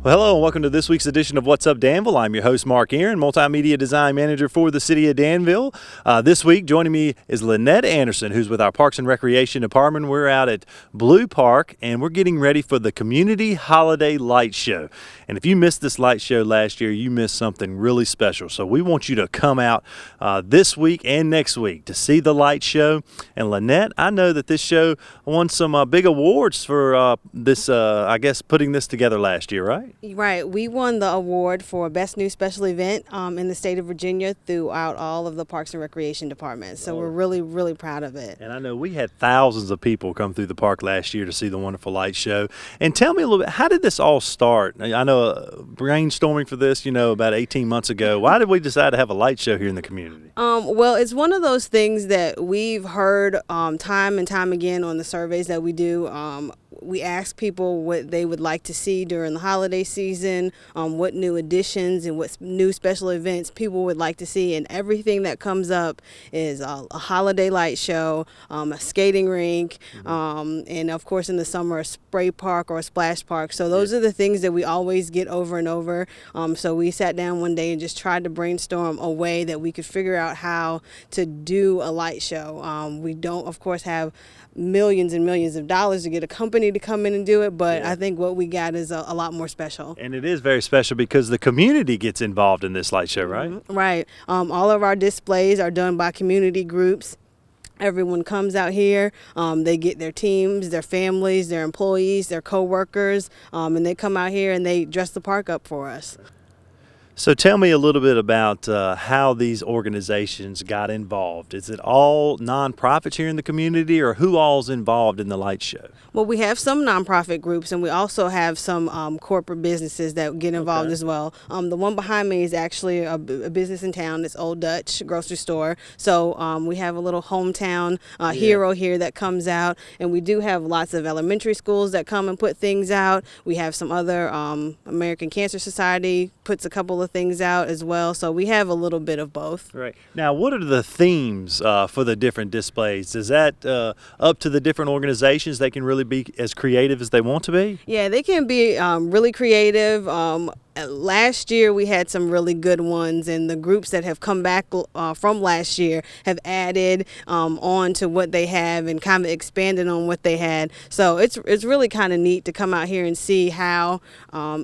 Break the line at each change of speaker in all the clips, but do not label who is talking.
Well, hello and welcome to this week's edition of What's Up Danville. I'm your host, Mark Aaron, Multimedia Design Manager for the City of Danville. This week, joining me is Lynette Anderson, who's with our Parks and Recreation Department. We're out at Blue Park, and we're getting ready for the Community Holiday Light Show. And if you missed this light show last year, you missed something really special. So we want you to come out this week and next week to see the light show. And Lynette, I know that this show won some big awards for putting this together last year, right?
Right. We won the award for Best New Special Event in the state of Virginia throughout all of the Parks and Recreation departments. So we're really, really proud of it.
And I know we had thousands of people come through the park last year to see the wonderful light show. And tell me a little bit, how did this all start? I know brainstorming for this, about 18 months ago. Why did we decide to have a light show here in the community?
Well, it's one of those things that we've heard time and time again on the surveys that we do. We ask people what they would like to see during the holiday season, what new additions and what new special events people would like to see, and everything that comes up is a holiday light show, a skating rink, and of course in the summer a spray park or a splash park. So those are the things that we always get over and over. So we sat down one day and just tried to brainstorm a way that we could figure out how to do a light show. We don't, of course, have millions and millions of dollars to get a company to come in and do it, but I think what we got is a lot more special.
And it is very special because the community gets involved in this light show, right?
Right. All of our displays are done by community groups. Everyone comes out here, they get their teams, their families, their employees, their co-workers, and they come out here and they dress the park up for us.
So tell me a little bit about how these organizations got involved. Is it all nonprofits here in the community, or who all's involved in the light show?
Well, we have some nonprofit groups, and we also have some corporate businesses that get involved as well. The one behind me is actually a business in town. It's Old Dutch grocery store. So we have a little hometown hero here that comes out, and we do have lots of elementary schools that come and put things out. We have some other American Cancer Society puts a couple of things out as well. So we have a little bit of both.
Right. Now, what are the themes for the different displays? Is that up to the different organizations? They can really be as creative as they want to be?
Yeah, they can be really creative. Last year we had some really good ones, and the groups that have come back from last year have added on to what they have and kind of expanded on what they had. So it's really kind of neat to come out here and see how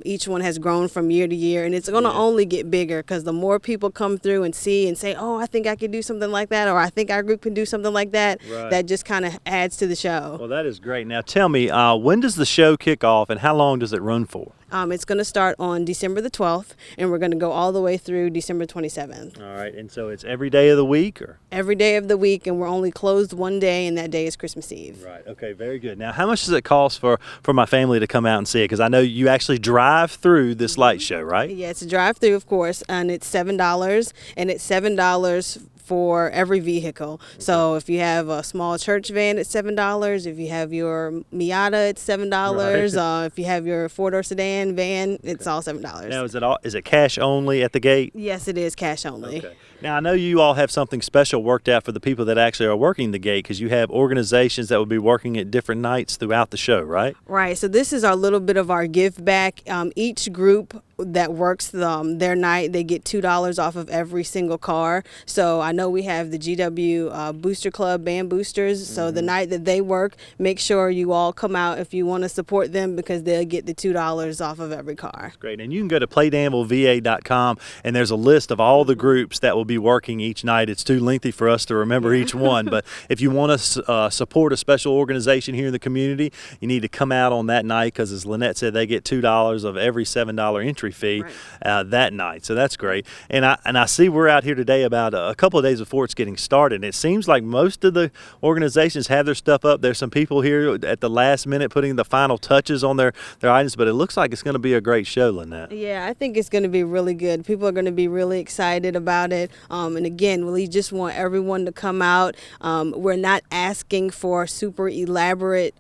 each one has grown from year to year, and it's going to only get bigger because the more people come through and see and say, oh, I think I could do something like that, or I think our group can do something like that, that just kind of adds to the show.
Well, that is great. Now tell me, when does the show kick off and how long does it run for?
It's going to start on December the 12th, and we're going to go all the way through December 27th.
All right, and so it's every day of the week? Or
every day of the week, and we're only closed one day, and that day is Christmas Eve.
Right, okay, very good. Now, how much does it cost for my family to come out and see it? Because I know you actually drive through this light show, right?
Yeah, it's a drive-through, of course, and it's $7, and it's $7 for every vehicle. So if you have a small church van, it's $7. If you have your Miata, it's $7. Right. If you have your four-door sedan van, it's all $7.
Now, is it cash only at the gate?
Yes, it is cash only.
Okay. Now, I know you all have something special worked out for the people that actually are working the gate, because you have organizations that will be working at different nights throughout the show, right?
Right. So this is our little bit of our give back. Each group that works their night, they get $2 off of every single car. So I know we have the GW Booster Club band boosters. So the night that they work, make sure you all come out if you want to support them, because they'll get the $2 off of every car.
That's great. And you can go to playdanvilleva.com, and there's a list of all the groups that will be working each night. It's too lengthy for us to remember each one, but if you want to support a special organization here in the community, you need to come out on that night, because as Lynette said, they get $2 of every $7 entry fee that night. So that's great. And I see we're out here today about a couple of days before it's getting started. And it seems like most of the organizations have their stuff up. There's some people here at the last minute putting the final touches on their items, but it looks like it's going to be a great show, Lynette.
Yeah, I think it's going to be really good. People are going to be really excited about it. And again, we just want everyone to come out. We're not asking for super elaborate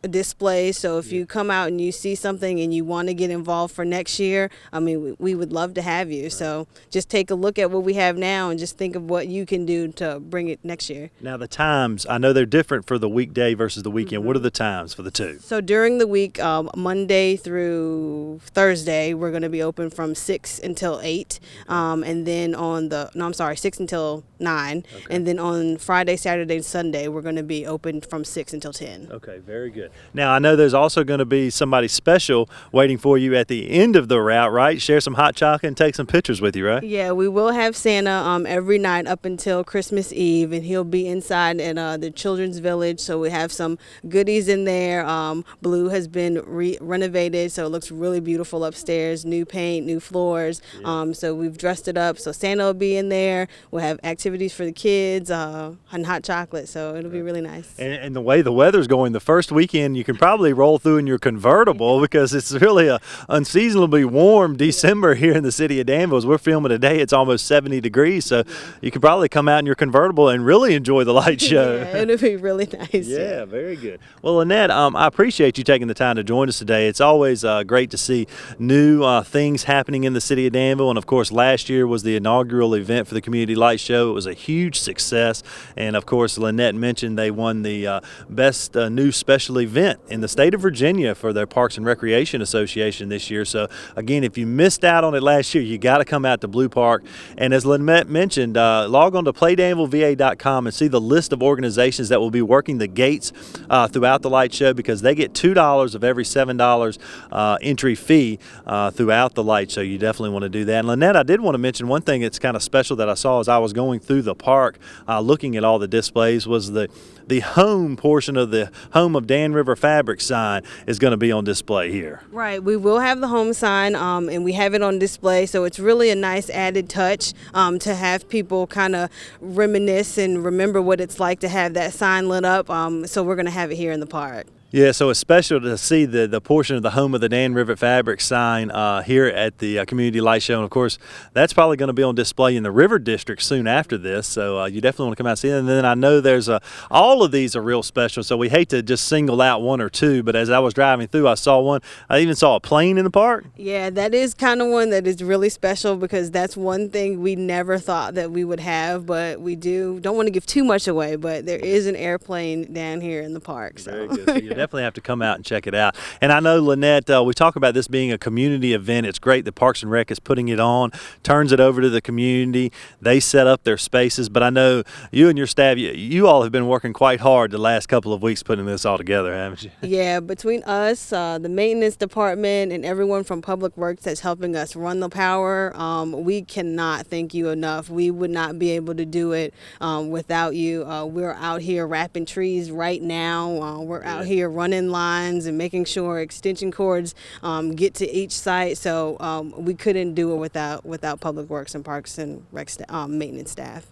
displays. So if you come out and you see something and you want to get involved for next year, I mean, we would love to have you. So just take a look at what we have now and just think of what you can do to bring it next year.
Now the times, I know they're different for the weekday versus the weekend. What are the times for the two?
So during the week, Monday through Thursday, we're going to be open from 6 until 8. And then on 6 until 9.
Okay.
And then on Friday, Saturday, and Sunday, we're going to be open from 6 until 10.
Okay, very good. Now, I know there's also going to be somebody special waiting for you at the end of the route, right? Share some hot chocolate and take some pictures with you, right?
Yeah, we will have Santa every night up until Christmas Eve, and he'll be inside in the Children's Village. So we have some goodies in there. Blue has been renovated, so it looks really beautiful upstairs. New paint, new floors.
Yeah.
So we've dressed it up. So Santa will be in there. We'll have activities for the kids and hot chocolate. So it'll be really nice.
And the way the weather's going, the first weekend you can probably roll through in your convertible because it's really a unseasonably warm December here in the city of Danville. As we're filming today, it's almost 70 degrees, so you can probably come out in your convertible and really enjoy the light show.
Yeah, it'll be really nice.
Yeah, very good. Well, Lynette, I appreciate you taking the time to join us today. It's always great to see new things happening in the city of Danville, and of course, last year was the inaugural event for the Community Light Show. It was a huge success, and of course, Lynette mentioned they won the best new special event in the state of Virginia for their Parks and Recreation Association this year. So again, if you missed out on it last year, you got to come out to Blue Park. And as Lynette mentioned, log on to playdanvilleva.com and see the list of organizations that will be working the gates throughout the light show, because they get $2 of every $7 entry fee throughout the light show. You definitely want to do that. And Lynette, I did want to mention one thing that's kind of special that I saw as I was going through the park looking at all the displays was the home portion of the Home of Dan River Fabric sign is going to be on display here.
Right, we will have the home sign, and we have it on display, so it's really a nice added touch to have people kind of reminisce and remember what it's like to have that sign lit up. So we're going to have it here in the park.
Yeah, so it's special to see the portion of the Home of the Dan River Fabric sign here at the Community Light Show. And of course, that's probably going to be on display in the River District soon after this. So you definitely want to come out and see it. And then I know there's all of these are real special. So we hate to just single out one or two. But as I was driving through, I saw one. I even saw a plane in the park.
Yeah, that is kind of one that is really special, because that's one thing we never thought that we would have. But we do. Don't want to give too much away, but there is an airplane down here in the park. So.
Very good. So you definitely have to come out and check it out. And I know, Lynette, we talk about this being a community event. It's great that Parks and Rec is putting it on, turns it over to the community. They set up their spaces. But I know you and your staff, you all have been working quite hard the last couple of weeks putting this all together, haven't you?
Yeah, between us, the maintenance department, and everyone from Public Works that's helping us run the power, we cannot thank you enough. We would not be able to do it without you. We're out here wrapping trees right now. We're out here running lines and making sure extension cords get to each site. So we couldn't do it without Public Works and Parks and Rec maintenance staff.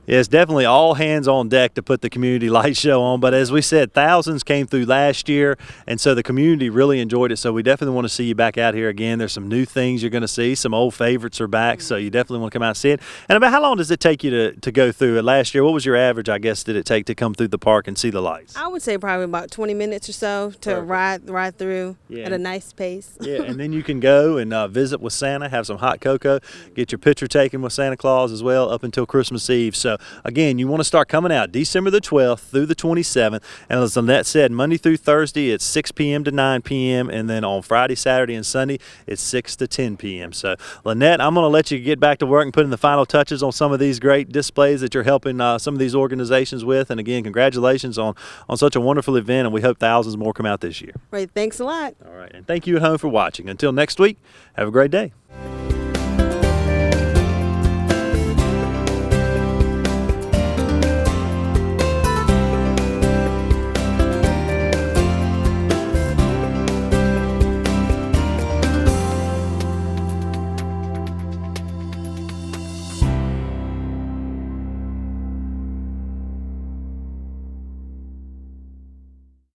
Yeah, it's definitely all hands on deck to put the Community Light Show on. But as we said, thousands came through last year, and so the community really enjoyed it. So we definitely want to see you back out here again. There's some new things you're going to see. Some old favorites are back, so you definitely want to come out and see it. And about how long does it take you to go through it? Last year, what was your average, I guess, did it take to come through the park and see the lights?
I would say probably about 20 minutes or so to ride through at a nice pace.
Yeah, and then you can go and visit with Santa, have some hot cocoa, get your picture taken with Santa Claus as well up until Christmas Eve. So again, you want to start coming out December the 12th through the 27th. And as Lynette said, Monday through Thursday, it's 6 p.m. to 9 p.m. And then on Friday, Saturday, and Sunday, it's 6 to 10 p.m. So Lynette, I'm going to let you get back to work and put in the final touches on some of these great displays that you're helping some of these organizations with. And again, congratulations on such a wonderful event. And we hope thousands more come out this year.
Right, thanks a lot.
All right. And thank you at home for watching. Until next week, have a great day.